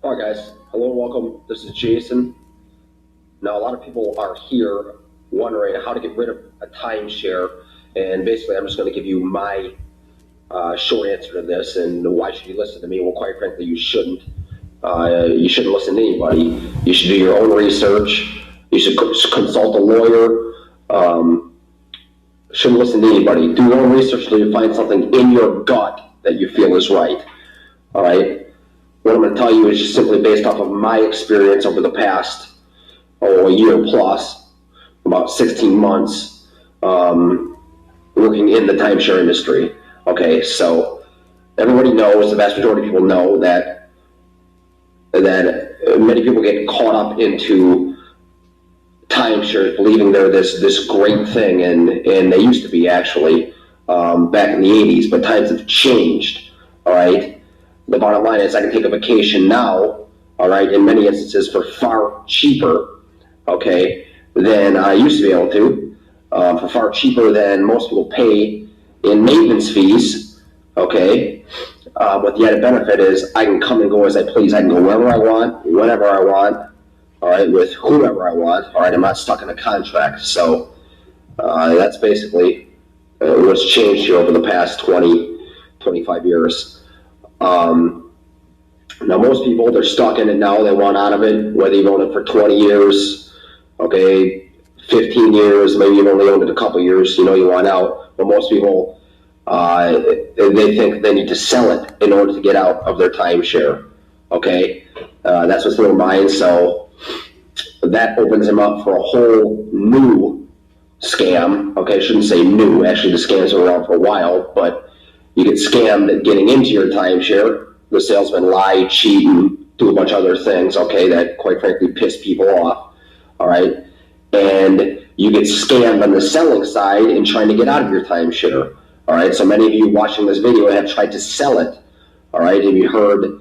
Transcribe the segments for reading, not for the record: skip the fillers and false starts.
All right, guys. Hello and welcome. This is Jason. Now, a lot of people are here wondering how to get rid of a timeshare, and basically, I'm just going to give you my short answer to this. And why should you listen to me? Well, quite frankly, you shouldn't. You shouldn't listen to anybody. You should do your own research. You should consult a lawyer. Shouldn't listen to anybody. Do your own research until you find something in your gut that you feel is right. All right. What I'm going to tell you is just simply based off of my experience over the past a year plus, about 16 months, working in the timeshare industry. Okay, so everybody knows, the vast majority of people know that many people get caught up into timeshares, believing they're this great thing, and they used to be actually back in the 80s, but times have changed. All right. The bottom line is I can take a vacation now, all right, in many instances for far cheaper, okay, than I used to be able to, for far cheaper than most people pay in maintenance fees, okay. But the added benefit is I can come and go as I please. I can go wherever I want, whenever I want, all right, with whoever I want, all right. I'm not stuck in a contract. So that's basically what's changed here over the past 25 years. Now most people, they're stuck in it now. They want out of it, whether you've owned it for 20 years, okay, 15 years, maybe you've only owned it a couple years, you know you want out. But most people, they think they need to sell it in order to get out of their timeshare, okay? That's what's in their mind. So that opens them up for a whole new scam, okay? I shouldn't say new, actually the scams are around for a while, but you get scammed getting into your timeshare. The salesmen lie, cheat, and do a bunch of other things, okay, that quite frankly piss people off, all right? And you get scammed on the selling side in trying to get out of your timeshare, all right? So many of you watching this video have tried to sell it, all right? And you heard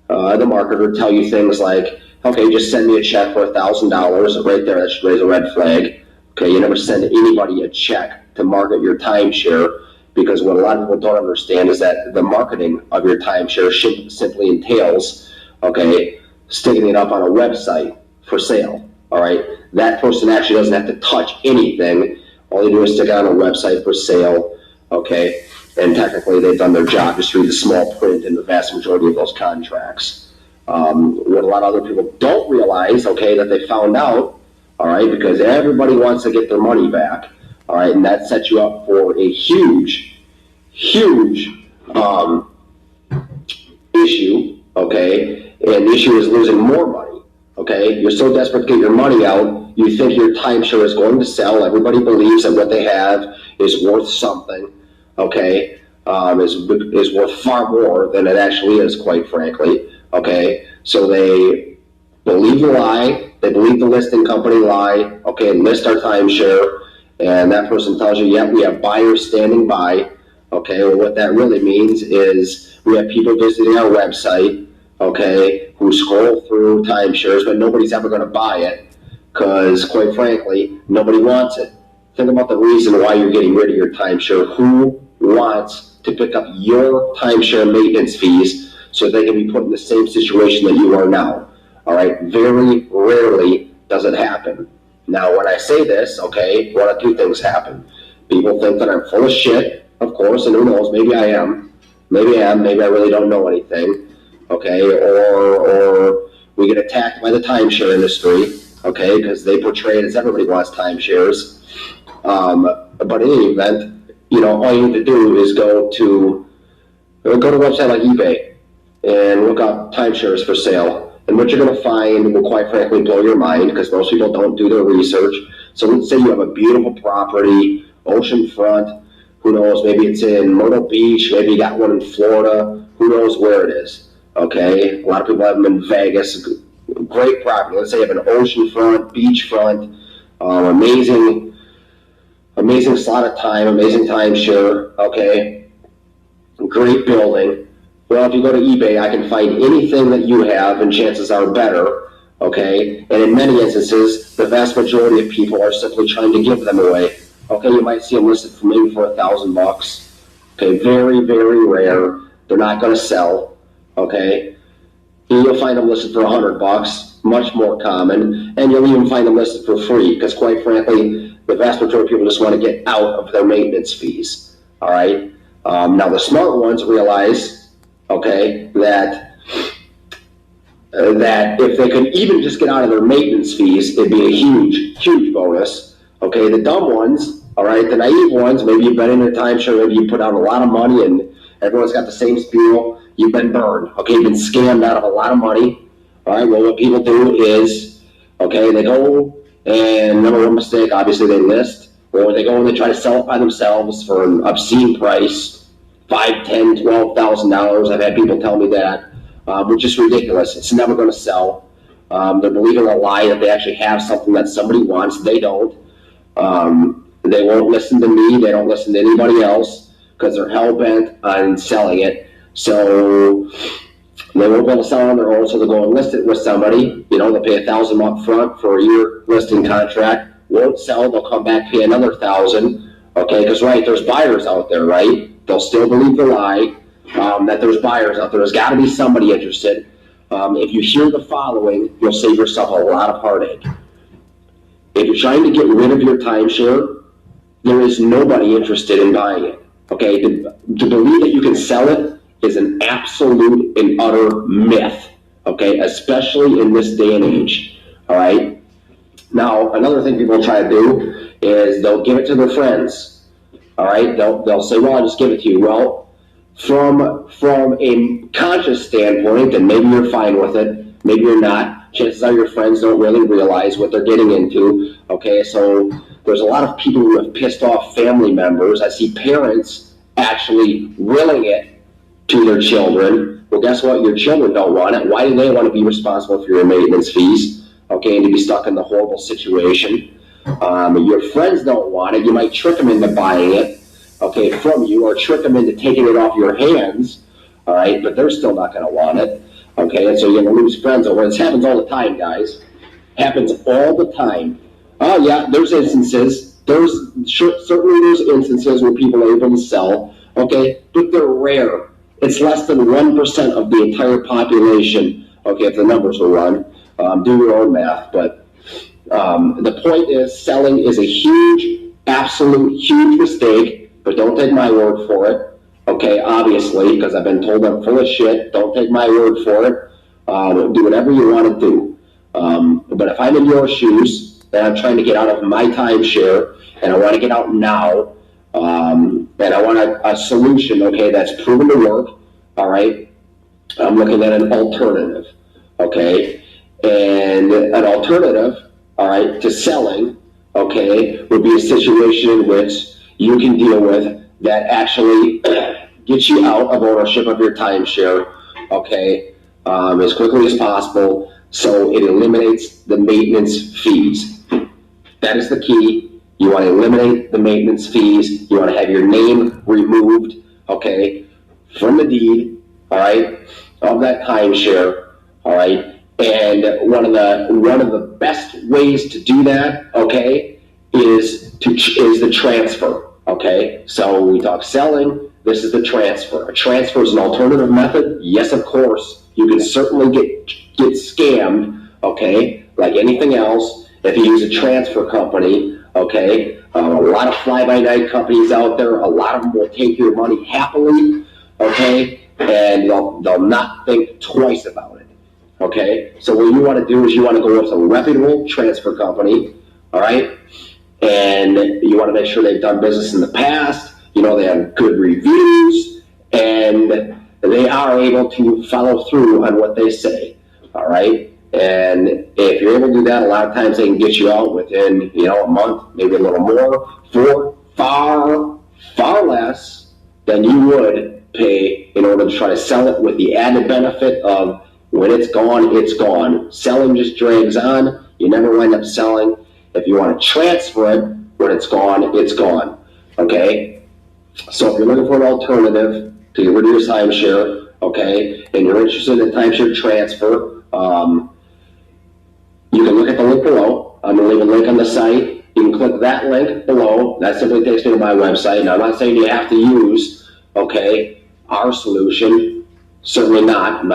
the marketer tell you things like, okay, just send me a check for $1,000. Right there, that should raise a red flag. Okay, you never send anybody a check to market your timeshare, because what a lot of people don't understand is that the marketing of your timeshare simply entails, okay, sticking it up on a website for sale, all right? That person actually doesn't have to touch anything. All they do is stick it on a website for sale, okay? And technically they've done their job. Just read the small print in the vast majority of those contracts. What a lot of other people don't realize, okay, that they found out, all right, because everybody wants to get their money back, all right, and that sets you up for a huge issue, okay? And the issue is losing more money, okay? You're so desperate to get your money out, you think your timeshare is going to sell. Everybody believes that what they have is worth something, okay? Is worth far more than it actually is, quite frankly, okay? So they believe the lie, they believe the listing company lie, okay, and list our timeshare. And that person tells you, yeah, we have buyers standing by. Okay, well, what that really means is we have people visiting our website, okay, who scroll through timeshares, but nobody's ever going to buy it because, quite frankly, nobody wants it. Think about the reason why you're getting rid of your timeshare. Who wants to pick up your timeshare maintenance fees so they can be put in the same situation that you are now? All right, very rarely does it happen. Now, when I say this, okay, one of two things happen. People think that I'm full of shit, of course, and who knows, maybe I am. Maybe I am, maybe I really don't know anything, okay, or we get attacked by the timeshare industry, okay, because they portray it as everybody wants timeshares. But in any event, you know, all you need to do is go to a website like eBay and look up timeshares for sale. And what you're going to find will quite frankly blow your mind, because most people don't do their research. So let's say you have a beautiful property, oceanfront, who knows, maybe it's in Myrtle Beach, maybe you got one in Florida, who knows where it is, okay? A lot of people have them in Vegas, great property. Let's say you have an oceanfront, beachfront, amazing slot of time, amazing timeshare, okay? Great building. Well, if you go to eBay, I can find anything that you have, and chances are better, okay? And in many instances, the vast majority of people are simply trying to give them away. Okay, you might see them listed for maybe for $1,000. Okay, very, very rare. They're not going to sell, okay? You'll find them listed for $100, much more common, and you'll even find them listed for free, because quite frankly, the vast majority of people just want to get out of their maintenance fees. All right. Now the smart ones realize, okay, that if they could even just get out of their maintenance fees, it'd be a huge bonus. Okay, the dumb ones, all right, the naive ones, maybe you've been in a timeshare, maybe you put out a lot of money and everyone's got the same spiel. You've been burned, okay, you've been scammed out of a lot of money. All right, well, what people do is, okay, they go and number one mistake, obviously they list, or they go and they try to sell it by themselves for an obscene price, $5,000, $10,000, $12,000. I've had people tell me that, which is ridiculous. It's never going to sell. They're believing a lie that they actually have something that somebody wants. They don't. They won't listen to me. They don't listen to anybody else because they're hell-bent on selling it. So they won't be able to sell it on their own, so they'll go and list it with somebody. You know, they'll pay $1,000 up front for a year listing contract. Won't sell, they'll come back, pay another $1,000. Okay, because right, there's buyers out there, right? They'll still believe the lie that there's buyers out there. There's got to be somebody interested. If you hear the following, you'll save yourself a lot of heartache. If you're trying to get rid of your timeshare, there is nobody interested in buying it. Okay, to believe that you can sell it is an absolute and utter myth. Okay, especially in this day and age. All right. Now, another thing people try to do is they'll give it to their friends. All right, they'll say, "Well, I'll just give it to you." Well, from a conscious standpoint, then maybe you're fine with it. Maybe you're not. Chances are your friends don't really realize what they're getting into. Okay, so there's a lot of people who have pissed off family members. I see parents actually willing it to their children. Well, guess what? Your children don't want it. Why do they want to be responsible for your maintenance fees? Okay, and to be stuck in the horrible situation. Your friends don't want it. You might trick them into buying it, okay, from you, or trick them into taking it off your hands, all right, but they're still not going to want it, okay, and so you're going to lose friends over it. This happens all the time, guys. Happens all the time. Oh, yeah, there's instances. Certainly there's instances where people are able to sell, okay, but they're rare. It's less than 1% of the entire population, okay, if the numbers will run. Do your own math, but the point is selling is a huge, absolute huge mistake, but don't take my word for it, okay, obviously, because I've been told I'm full of shit. Don't take my word for it. Do whatever you want to do. But if I'm in your shoes and I'm trying to get out of my timeshare and I want to get out now, and I want a solution, okay, that's proven to work, all right, I'm looking at an alternative, okay, and an alternative, all right, to selling, okay, would be a situation in which you can deal with that actually gets you out of ownership of your timeshare, okay, as quickly as possible, so it eliminates the maintenance fees. That is the key. You want to eliminate the maintenance fees. You want to have your name removed, okay, from the deed, all right, of that timeshare, all right. And one of the best ways to do that, okay, is the transfer, okay. So we talk selling. This is the transfer. A transfer is an alternative method. Yes, of course, you can certainly get scammed, okay, like anything else if you use a transfer company, okay. A lot of fly-by-night companies out there. A lot of them will take your money happily, okay, and they'll not think twice about it. Okay, so what you want to do is you want to go with a reputable transfer company, all right, and you want to make sure they've done business in the past, you know, they have good reviews, and they are able to follow through on what they say, all right, and if you're able to do that, a lot of times they can get you out within, you know, a month, maybe a little more, for far less than you would pay in order to try to sell it, with the added benefit of when it's gone, it's gone. Selling just drags on. You never wind up selling. If you want to transfer it, when it's gone, it's gone. Okay? So if you're looking for an alternative to get rid of your timeshare, okay, and you're interested in timeshare transfer, you can look at the link below. I'm going to leave a link on the site. You can click that link below. That simply takes me to my website. Now, I'm not saying you have to use, okay, our solution. Certainly not. I'm not